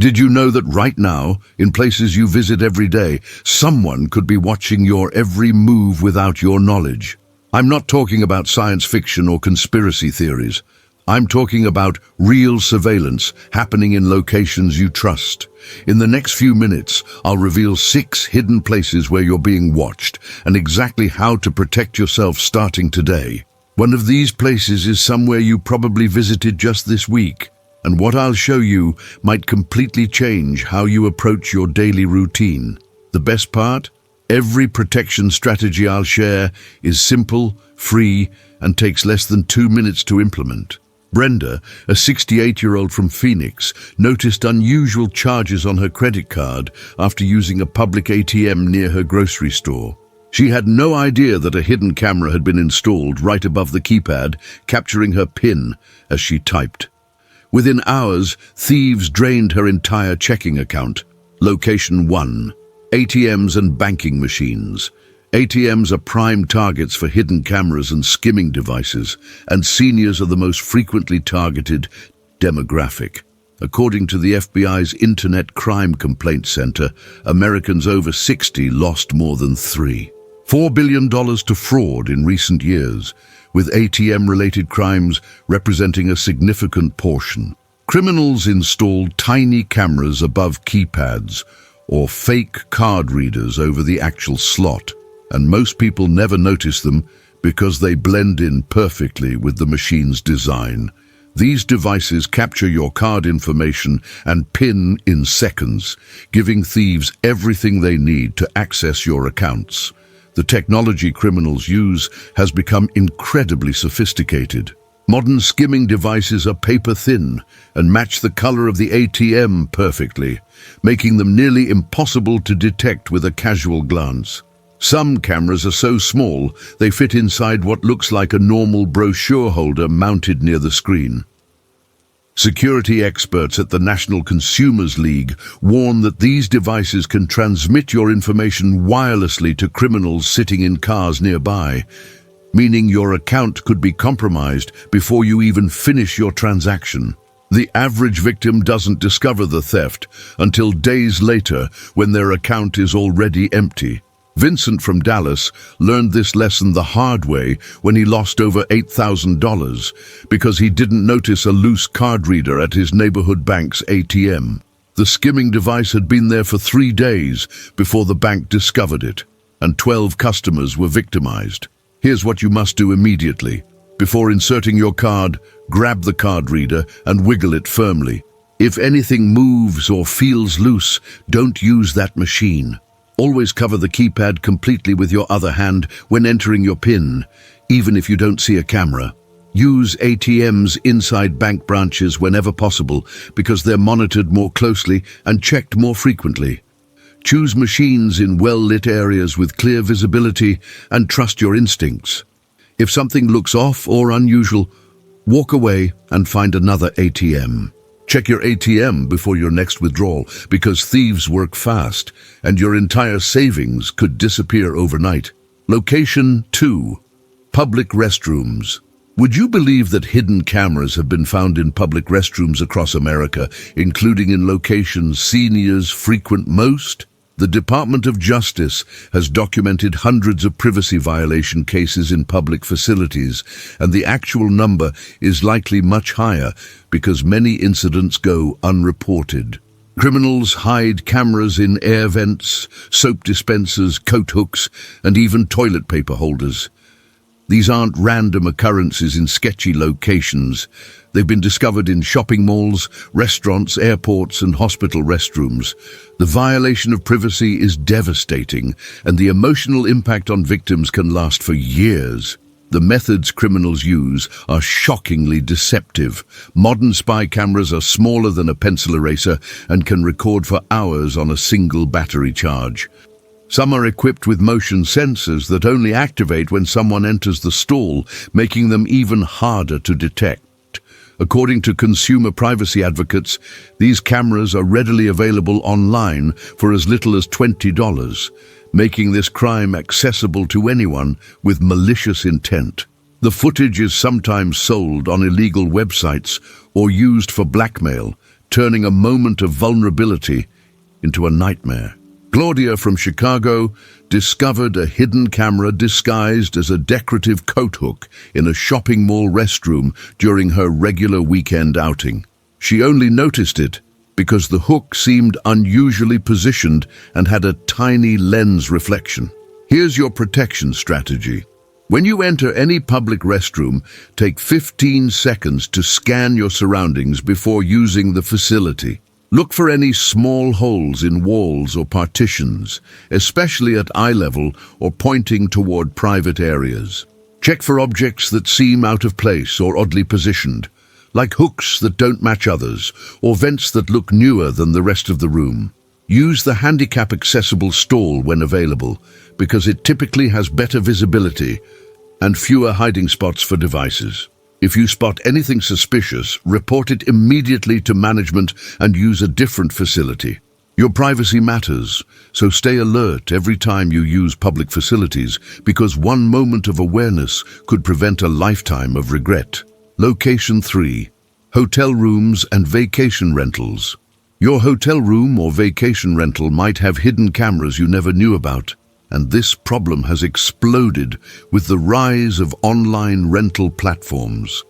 Did you know that right now, in places you visit every day, someone could be watching your every move without your knowledge? I'm not talking about science fiction or conspiracy theories. I'm talking about real surveillance happening in locations you trust. In the next few minutes, I'll reveal 6 hidden places where you're being watched and exactly how to protect yourself starting today. One of these places is somewhere you probably visited just this week, and what I'll show you might completely change how you approach your daily routine. The best part? Every protection strategy I'll share is simple, free, and takes less than 2 minutes to implement. Brenda, a 68-year-old from Phoenix, noticed unusual charges on her credit card after using a public ATM near her grocery store. She had no idea that a hidden camera had been installed right above the keypad, capturing her PIN as she typed. Within hours, thieves drained her entire checking account. Location 1. ATMs and banking machines. ATMs are prime targets for hidden cameras and skimming devices, and seniors are the most frequently targeted demographic. According to the FBI's Internet Crime Complaint Center, Americans over 60 lost more than $4 billion to fraud in recent years, with ATM-related crimes representing a significant portion. Criminals installed tiny cameras above keypads or fake card readers over the actual slot, and most people never notice them because they blend in perfectly with the machine's design. These devices capture your card information and PIN in seconds, giving thieves everything they need to access your accounts. The technology criminals use has become incredibly sophisticated. Modern skimming devices are paper-thin and match the color of the ATM perfectly, making them nearly impossible to detect with a casual glance. Some cameras are so small they fit inside what looks like a normal brochure holder mounted near the screen. Security experts at the National Consumers League warn that these devices can transmit your information wirelessly to criminals sitting in cars nearby, meaning your account could be compromised before you even finish your transaction. The average victim doesn't discover the theft until days later when their account is already empty. Vincent from Dallas learned this lesson the hard way when he lost over $8,000 because he didn't notice a loose card reader at his neighborhood bank's ATM. The skimming device had been there for 3 days before the bank discovered it, and 12 customers were victimized. Here's what you must do immediately. Before inserting your card, grab the card reader and wiggle it firmly. If anything moves or feels loose, don't use that machine. Always cover the keypad completely with your other hand when entering your PIN, even if you don't see a camera. Use ATMs inside bank branches whenever possible because they're monitored more closely and checked more frequently. Choose machines in well-lit areas with clear visibility and trust your instincts. If something looks off or unusual, walk away and find another ATM. Check your ATM before your next withdrawal because thieves work fast and your entire savings could disappear overnight. Location 2. Public restrooms. Would you believe that hidden cameras have been found in public restrooms across America, including in locations seniors frequent most? The Department of Justice has documented hundreds of privacy violation cases in public facilities, and the actual number is likely much higher because many incidents go unreported. Criminals hide cameras in air vents, soap dispensers, coat hooks, and even toilet paper holders. These aren't random occurrences in sketchy locations. They've been discovered in shopping malls, restaurants, airports, and hospital restrooms. The violation of privacy is devastating, and the emotional impact on victims can last for years. The methods criminals use are shockingly deceptive. Modern spy cameras are smaller than a pencil eraser and can record for hours on a single battery charge. Some are equipped with motion sensors that only activate when someone enters the stall, making them even harder to detect. According to consumer privacy advocates, these cameras are readily available online for as little as $20, making this crime accessible to anyone with malicious intent. The footage is sometimes sold on illegal websites or used for blackmail, turning a moment of vulnerability into a nightmare. Claudia from Chicago discovered a hidden camera disguised as a decorative coat hook in a shopping mall restroom during her regular weekend outing. She only noticed it because the hook seemed unusually positioned and had a tiny lens reflection. Here's your protection strategy. When you enter any public restroom, take 15 seconds to scan your surroundings before using the facility. Look for any small holes in walls or partitions, especially at eye level or pointing toward private areas. Check for objects that seem out of place or oddly positioned, like hooks that don't match others or vents that look newer than the rest of the room. Use the handicap-accessible stall when available, because it typically has better visibility and fewer hiding spots for devices. If you spot anything suspicious, report it immediately to management and use a different facility. Your privacy matters, so stay alert every time you use public facilities, because one moment of awareness could prevent a lifetime of regret. Location 3. Hotel rooms and vacation rentals. Your hotel room or vacation rental might have hidden cameras you never knew about, and this problem has exploded with the rise of online rental platforms.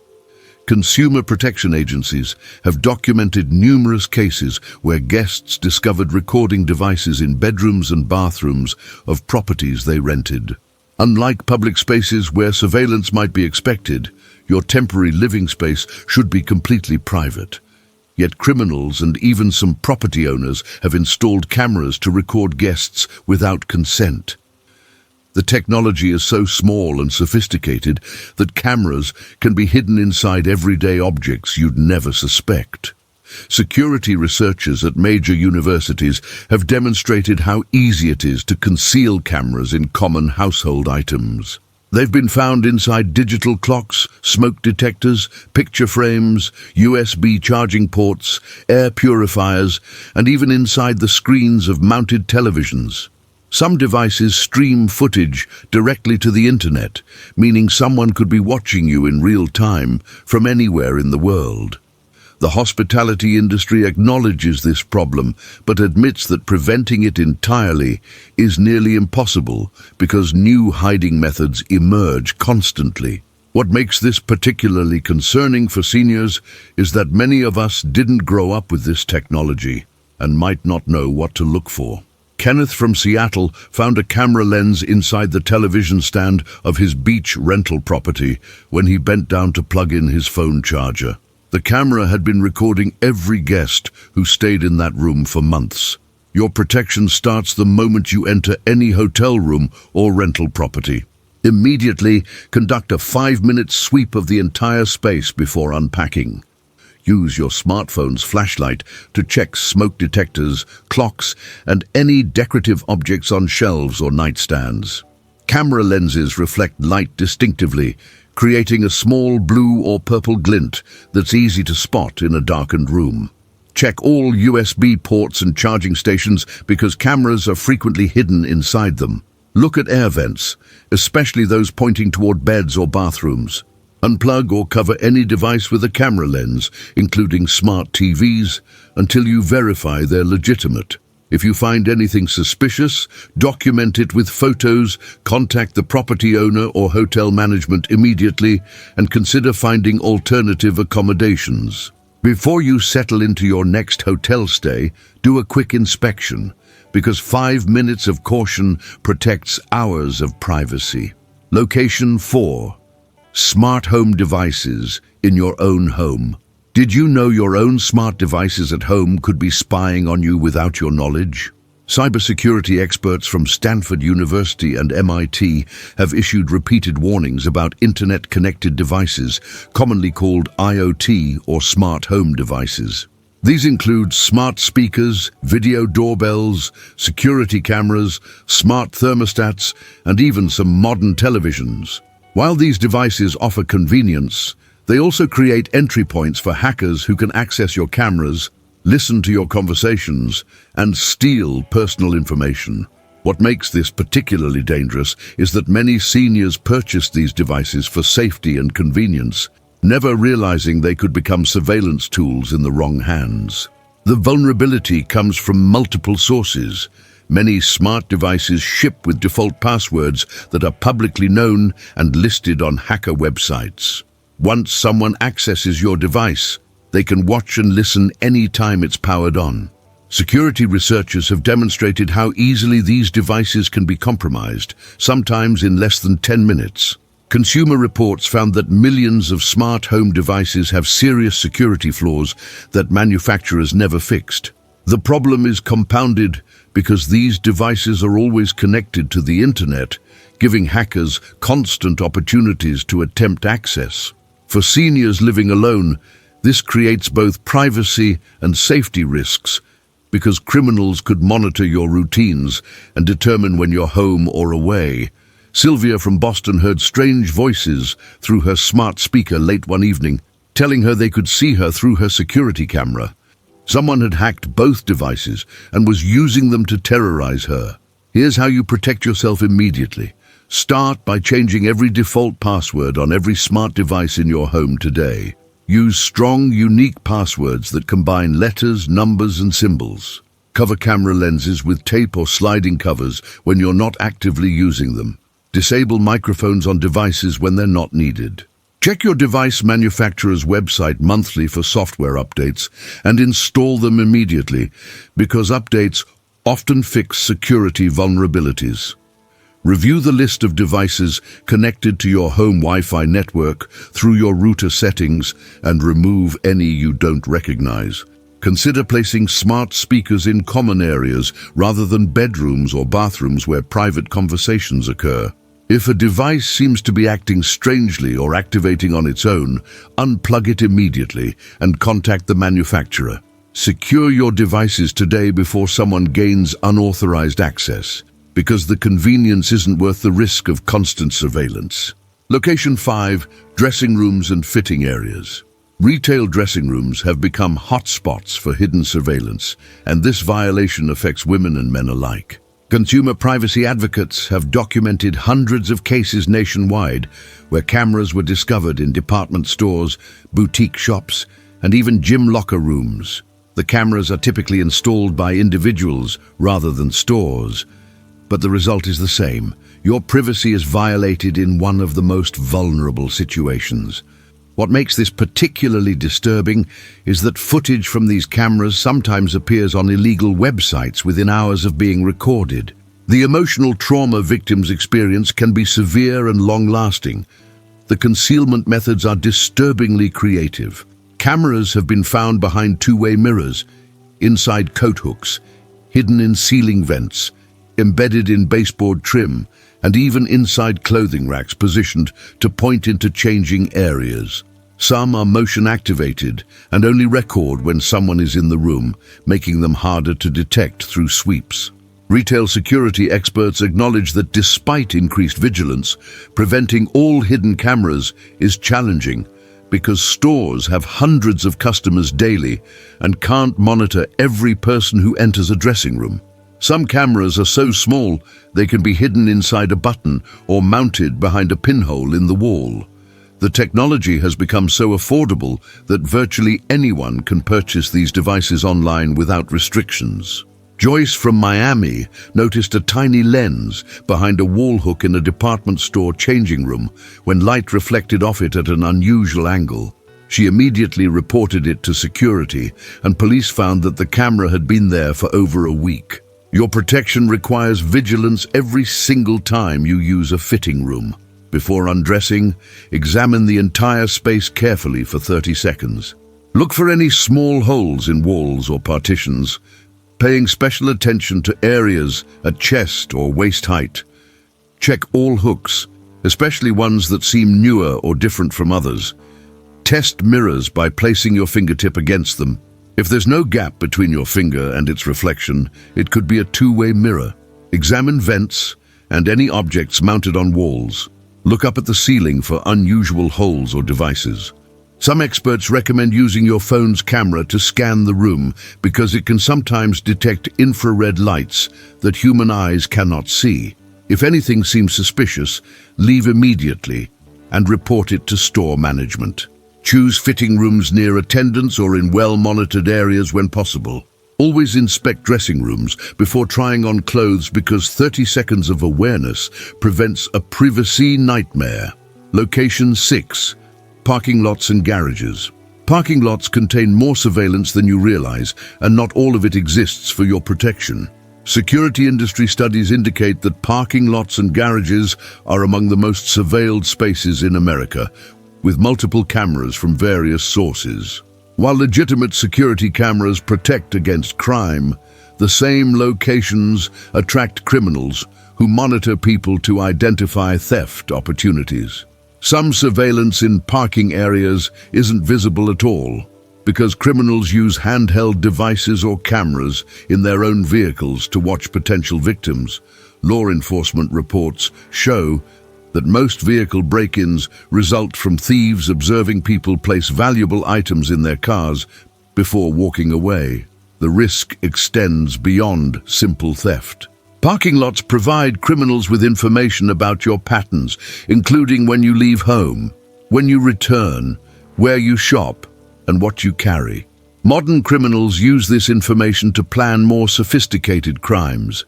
Consumer protection agencies have documented numerous cases where guests discovered recording devices in bedrooms and bathrooms of properties they rented. Unlike public spaces where surveillance might be expected, your temporary living space should be completely private. Yet criminals and even some property owners have installed cameras to record guests without consent. The technology is so small and sophisticated that cameras can be hidden inside everyday objects you'd never suspect. Security researchers at major universities have demonstrated how easy it is to conceal cameras in common household items. They've been found inside digital clocks, smoke detectors, picture frames, USB charging ports, air purifiers, and even inside the screens of mounted televisions. Some devices stream footage directly to the internet, meaning someone could be watching you in real time from anywhere in the world. The hospitality industry acknowledges this problem, but admits that preventing it entirely is nearly impossible because new hiding methods emerge constantly. What makes this particularly concerning for seniors is that many of us didn't grow up with this technology and might not know what to look for. Kenneth from Seattle found a camera lens inside the television stand of his beach rental property when he bent down to plug in his phone charger. The camera had been recording every guest who stayed in that room for months. Your protection starts the moment you enter any hotel room or rental property. Immediately, conduct a 5-minute sweep of the entire space before unpacking. Use your smartphone's flashlight to check smoke detectors, clocks, and any decorative objects on shelves or nightstands. Camera lenses reflect light distinctively, creating a small blue or purple glint that's easy to spot in a darkened room. Check all USB ports and charging stations because cameras are frequently hidden inside them. Look at air vents, especially those pointing toward beds or bathrooms. Unplug or cover any device with a camera lens, including smart TVs, until you verify they're legitimate. If you find anything suspicious, document it with photos, contact the property owner or hotel management immediately, and consider finding alternative accommodations. Before you settle into your next hotel stay, do a quick inspection, because 5 minutes of caution protects hours of privacy. Location 4. Smart home devices in your own home. Did you know your own smart devices at home could be spying on you without your knowledge? Cybersecurity experts from Stanford University and MIT have issued repeated warnings about internet-connected devices, commonly called IoT or smart home devices. These include smart speakers, video doorbells, security cameras, smart thermostats, and even some modern televisions. While these devices offer convenience, they also create entry points for hackers who can access your cameras, listen to your conversations, and steal personal information. What makes this particularly dangerous is that many seniors purchase these devices for safety and convenience, never realizing they could become surveillance tools in the wrong hands. The vulnerability comes from multiple sources. Many smart devices ship with default passwords that are publicly known and listed on hacker websites. Once someone accesses your device, they can watch and listen any time it's powered on. Security researchers have demonstrated how easily these devices can be compromised, sometimes in less than 10 minutes. Consumer reports found that millions of smart home devices have serious security flaws that manufacturers never fixed. The problem is compounded because these devices are always connected to the internet, giving hackers constant opportunities to attempt access. For seniors living alone, this creates both privacy and safety risks, because criminals could monitor your routines and determine when you're home or away. Sylvia from Boston heard strange voices through her smart speaker late one evening, telling her they could see her through her security camera. Someone had hacked both devices and was using them to terrorize her. Here's how you protect yourself immediately. Start by changing every default password on every smart device in your home today. Use strong, unique passwords that combine letters, numbers, and symbols. Cover camera lenses with tape or sliding covers when you're not actively using them. Disable microphones on devices when they're not needed. Check your device manufacturer's website monthly for software updates and install them immediately, because updates often fix security vulnerabilities. Review the list of devices connected to your home Wi-Fi network through your router settings and remove any you don't recognize. Consider placing smart speakers in common areas rather than bedrooms or bathrooms where private conversations occur. If a device seems to be acting strangely or activating on its own, unplug it immediately and contact the manufacturer. Secure your devices today before someone gains unauthorized access, because the convenience isn't worth the risk of constant surveillance. Location 5, dressing rooms and fitting areas. Retail dressing rooms have become hotspots for hidden surveillance, and this violation affects women and men alike. Consumer privacy advocates have documented hundreds of cases nationwide where cameras were discovered in department stores, boutique shops, and even gym locker rooms. The cameras are typically installed by individuals rather than stores, but the result is the same. Your privacy is violated in one of the most vulnerable situations. What makes this particularly disturbing is that footage from these cameras sometimes appears on illegal websites within hours of being recorded. The emotional trauma victims experience can be severe and long-lasting. The concealment methods are disturbingly creative. Cameras have been found behind two-way mirrors, inside coat hooks, hidden in ceiling vents, embedded in baseboard trim, and even inside clothing racks positioned to point into changing areas. Some are motion activated and only record when someone is in the room, making them harder to detect through sweeps. Retail security experts acknowledge that despite increased vigilance, preventing all hidden cameras is challenging, because stores have hundreds of customers daily and can't monitor every person who enters a dressing room. Some cameras are so small they can be hidden inside a button or mounted behind a pinhole in the wall. The technology has become so affordable that virtually anyone can purchase these devices online without restrictions. Joyce from Miami noticed a tiny lens behind a wall hook in a department store changing room when light reflected off it at an unusual angle. She immediately reported it to security, and police found that the camera had been there for over a week. Your protection requires vigilance every single time you use a fitting room. Before undressing, examine the entire space carefully for 30 seconds. Look for any small holes in walls or partitions, paying special attention to areas at chest or waist height. Check all hooks, especially ones that seem newer or different from others. Test mirrors by placing your fingertip against them. If there's no gap between your finger and its reflection, it could be a two-way mirror. Examine vents and any objects mounted on walls. Look up at the ceiling for unusual holes or devices. Some experts recommend using your phone's camera to scan the room because it can sometimes detect infrared lights that human eyes cannot see. If anything seems suspicious, leave immediately and report it to store management. Choose fitting rooms near attendants or in well-monitored areas when possible. Always inspect dressing rooms before trying on clothes because 30 seconds of awareness prevents a privacy nightmare. Location 6. Parking lots and garages. Parking lots contain more surveillance than you realize, and not all of it exists for your protection. Security industry studies indicate that parking lots and garages are among the most surveilled spaces in America, with multiple cameras from various sources. While legitimate security cameras protect against crime, the same locations attract criminals who monitor people to identify theft opportunities. Some surveillance in parking areas isn't visible at all because criminals use handheld devices or cameras in their own vehicles to watch potential victims. Law enforcement reports show that most vehicle break-ins result from thieves observing people place valuable items in their cars before walking away. The risk extends beyond simple theft. Parking lots provide criminals with information about your patterns, including when you leave home, when you return, where you shop, and what you carry. Modern criminals use this information to plan more sophisticated crimes.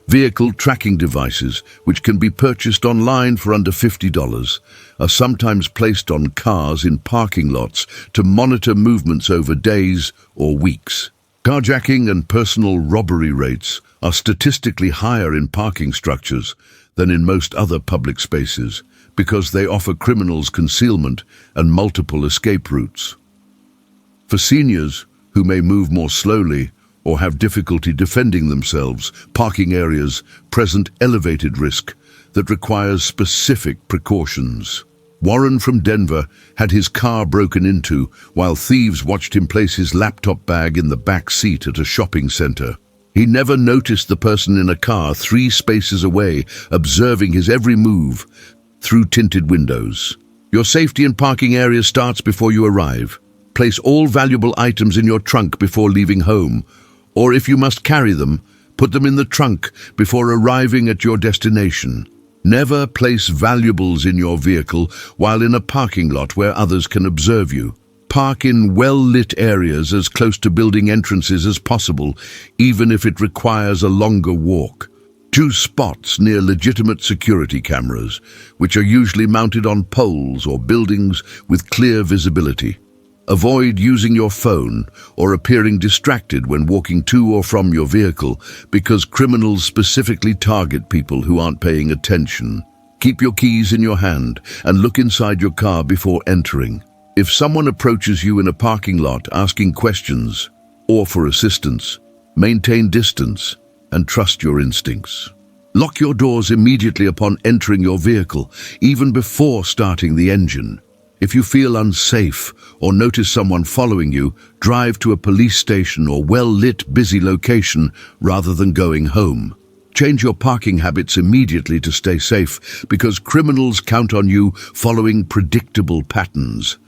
Vehicle tracking devices, which can be purchased online for under $50, are sometimes placed on cars in parking lots to monitor movements over days or weeks. Carjacking and personal robbery rates are statistically higher in parking structures than in most other public spaces because they offer criminals concealment and multiple escape routes. For seniors who may move more slowly or have difficulty defending themselves, parking areas present elevated risk that requires specific precautions. Warren from Denver had his car broken into while thieves watched him place his laptop bag in the back seat at a shopping center. He never noticed the person in a car 3 spaces away, observing his every move through tinted windows. Your safety in parking areas starts before you arrive. Place all valuable items in your trunk before leaving home, or if you must carry them, put them in the trunk before arriving at your destination. Never place valuables in your vehicle while in a parking lot where others can observe you. Park in well-lit areas as close to building entrances as possible, even if it requires a longer walk. Choose spots near legitimate security cameras, which are usually mounted on poles or buildings with clear visibility. Avoid using your phone or appearing distracted when walking to or from your vehicle because criminals specifically target people who aren't paying attention. Keep your keys in your hand and look inside your car before entering. If someone approaches you in a parking lot asking questions or for assistance, maintain distance and trust your instincts. Lock your doors immediately upon entering your vehicle, even before starting the engine. If you feel unsafe or notice someone following you, drive to a police station or well-lit, busy location rather than going home. Change your parking habits immediately to stay safe because criminals count on you following predictable patterns.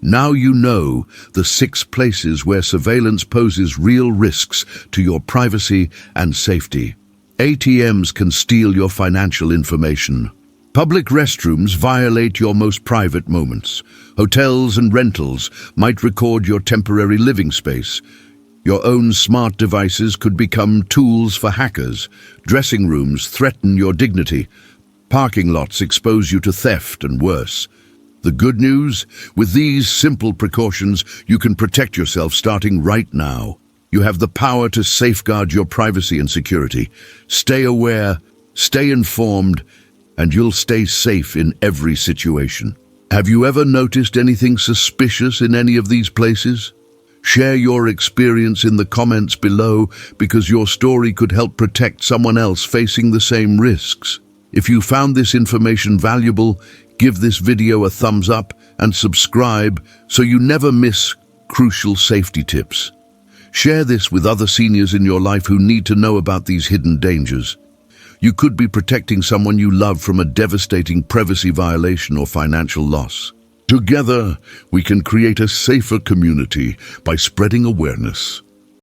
Now you know the 6 places where surveillance poses real risks to your privacy and safety. ATMs can steal your financial information. Public restrooms violate your most private moments. Hotels and rentals might record your temporary living space. Your own smart devices could become tools for hackers. Dressing rooms threaten your dignity. Parking lots expose you to theft and worse. The good news? With these simple precautions, you can protect yourself starting right now. You have the power to safeguard your privacy and security. Stay aware, stay informed, and you'll stay safe in every situation. Have you ever noticed anything suspicious in any of these places? Share your experience in the comments below because your story could help protect someone else facing the same risks. If you found this information valuable, give this video a thumbs up and subscribe so you never miss crucial safety tips. Share this with other seniors in your life who need to know about these hidden dangers. You could be protecting someone you love from a devastating privacy violation or financial loss. Together, we can create a safer community by spreading awareness,